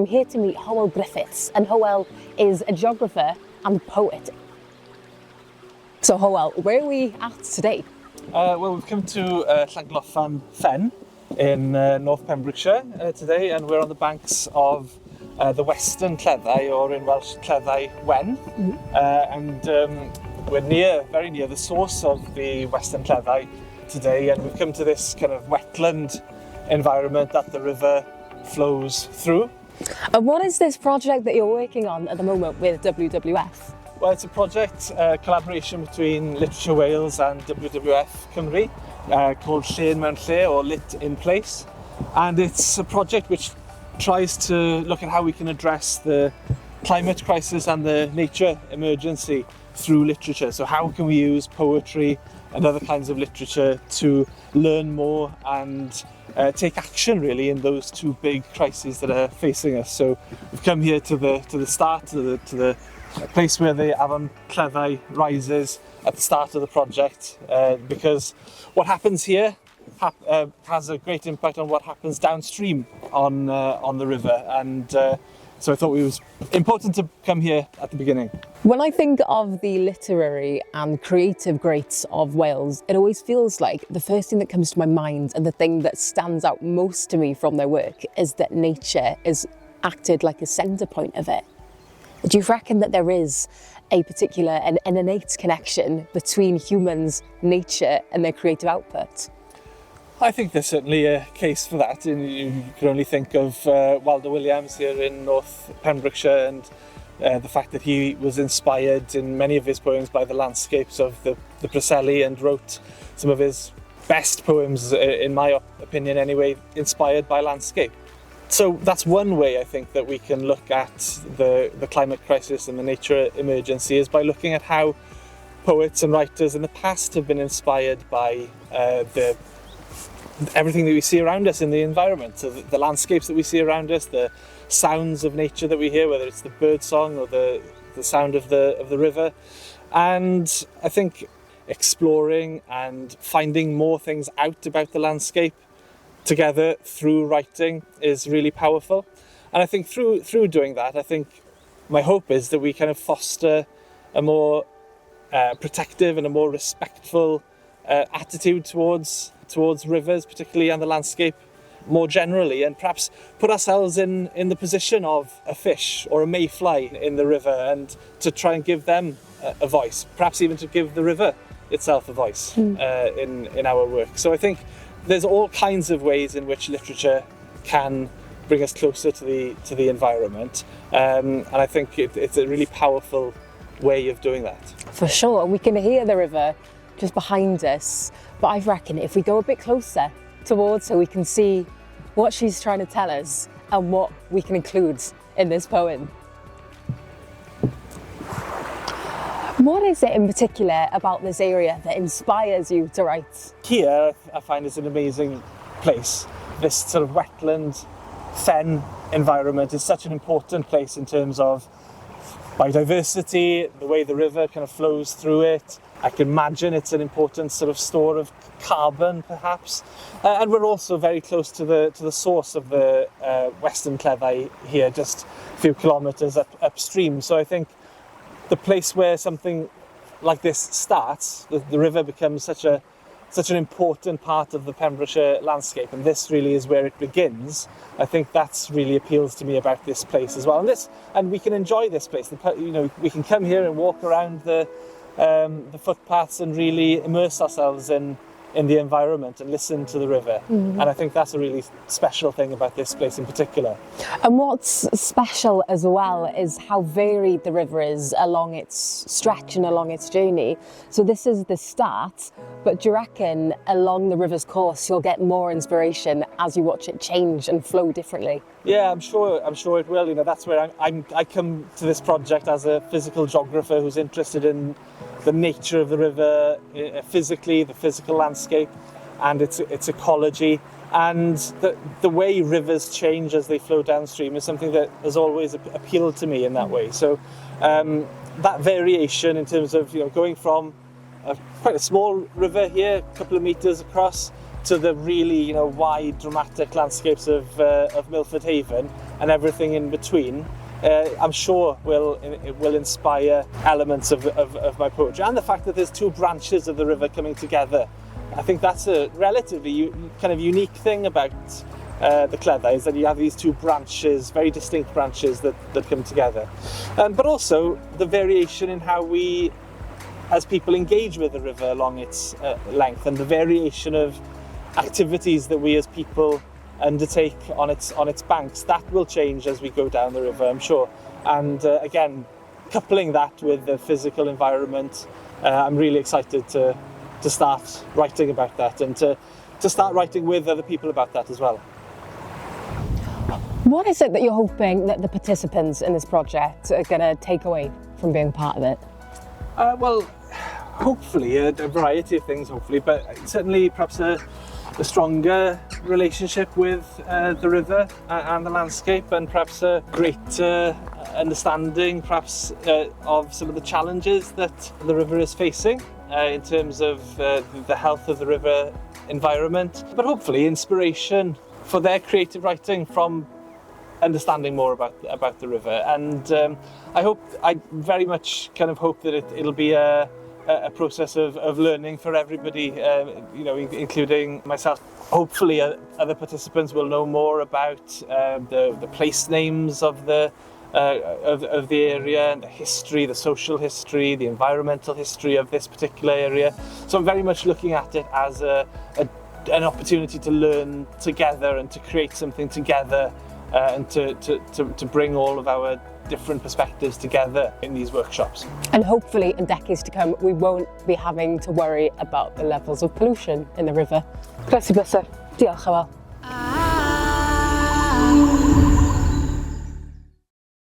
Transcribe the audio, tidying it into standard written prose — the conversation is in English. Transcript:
I'm here to meet Hywel Griffiths, and Hywel is a geographer and poet. So Hywel, where are we at today? Well, we've come to Llyn in North Pembrokeshire today, and we're on the banks of the western Cleddau, or in Welsh, Cleddau Wen. We're very near the source of the western Cleddau today, and we've come to this kind of wetland environment that the river flows through. And what is this project that you're working on at the moment with WWF? Well, it's a project, collaboration between Literature Wales and WWF Cymru, called Lle, or Lit in Place. And it's a project which tries to look at how we can address the climate crisis and the nature emergency through literature. So how can we use poetry and other kinds of literature to learn more and take action really in those two big crises that are facing us. So we've come here to the start, to the place where the Afon Cleddau rises at the start of the project, because what happens here has a great impact on what happens downstream on the river, and so I thought it was important to come here at the beginning. When I think of the literary and creative greats of Wales, it always feels like the first thing that comes to my mind and the thing that stands out most to me from their work is that nature is acted like a centre point of it. Do you reckon that there is a particular and an innate connection between humans, nature and their creative output? I think there's certainly a case for that. You can only think of Waldo Williams here in North Pembrokeshire, and the fact that he was inspired in many of his poems by the landscapes of the Preseli, and wrote some of his best poems, in my opinion anyway, inspired by landscape. So that's one way I think that we can look at the climate crisis and the nature emergency, is by looking at how poets and writers in the past have been inspired by everything that we see around us in the environment. So the landscapes that we see around us, the sounds of nature that we hear, whether it's the bird song or the sound of the river. And I think exploring and finding more things out about the landscape together through writing is really powerful. And I think through doing that, I think my hope is that we kind of foster a more protective and a more respectful attitude towards rivers particularly, and the landscape more generally, and perhaps put ourselves in the position of a fish or a mayfly in the river, and to try and give them a voice, perhaps even to give the river itself a voice in our work. So I think there's all kinds of ways in which literature can bring us closer to the environment, and I think it's a really powerful way of doing that. For sure, we can hear the river just behind us, but I reckon if we go a bit closer towards her, we can see what she's trying to tell us and what we can include in this poem. What is it in particular about this area that inspires you to write? Here, I find it's an amazing place. This sort of wetland, fen environment is such an important place in terms of biodiversity, the way the river kind of flows through it. I can imagine it's an important sort of store of carbon, perhaps. And we're also very close to the source of the western Cleddau here, just a few kilometres upstream. So I think the place where something like this starts, the river becomes such an important part of the Pembrokeshire landscape, and this really is where it begins. I think that's really appeals to me about this place as well. And we can enjoy this place. We can come here and walk around the footpaths and really immerse ourselves in the environment and listen to the river. And I think that's a really special thing about this place in particular. And what's special as well is how varied the river is along its stretch and along its journey. So this is the start, but do you reckon along the river's course you'll get more inspiration as you watch it change and flow differently? Yeah, I'm sure it will. That's where I come to this project as a physical geographer who's interested in the nature of the river, physically, the physical landscape and its ecology. And the way rivers change as they flow downstream is something that has always appealed to me in that way. So that variation in terms of going from quite a small river here, a couple of metres across, to the really wide, dramatic landscapes of Milford Haven, and everything in between, I'm sure it will inspire elements of my poetry. And the fact that there's two branches of the river coming together. I think that's a relatively kind of unique thing about the Cleddau, is that you have these two branches, very distinct branches that come together. But also the variation in how we, as people, engage with the river along its length, and the variation of activities that we as people undertake on its banks. That will change as we go down the river, I'm sure. And again, coupling that with the physical environment, I'm really excited to start writing about that, and to start writing with other people about that as well. What is it that you're hoping that the participants in this project are going to take away from being part of it? Well, hopefully a variety of things, hopefully, but certainly perhaps a stronger relationship with the river and the landscape, and perhaps a greater understanding perhaps of some of the challenges that the river is facing in terms of the health of the river environment, but hopefully inspiration for their creative writing from understanding more about the river. And I very much kind of hope that it'll be a process of learning for everybody, including myself. Hopefully other participants will know more about the place names of the area, and the history, the social history, the environmental history of this particular area. So I'm very much looking at it as an opportunity to learn together and to create something together, and to bring all of our different perspectives together in these workshops. And hopefully in decades to come we won't be having to worry about the levels of pollution in the river. Croeso bysau. Diolch Hywel.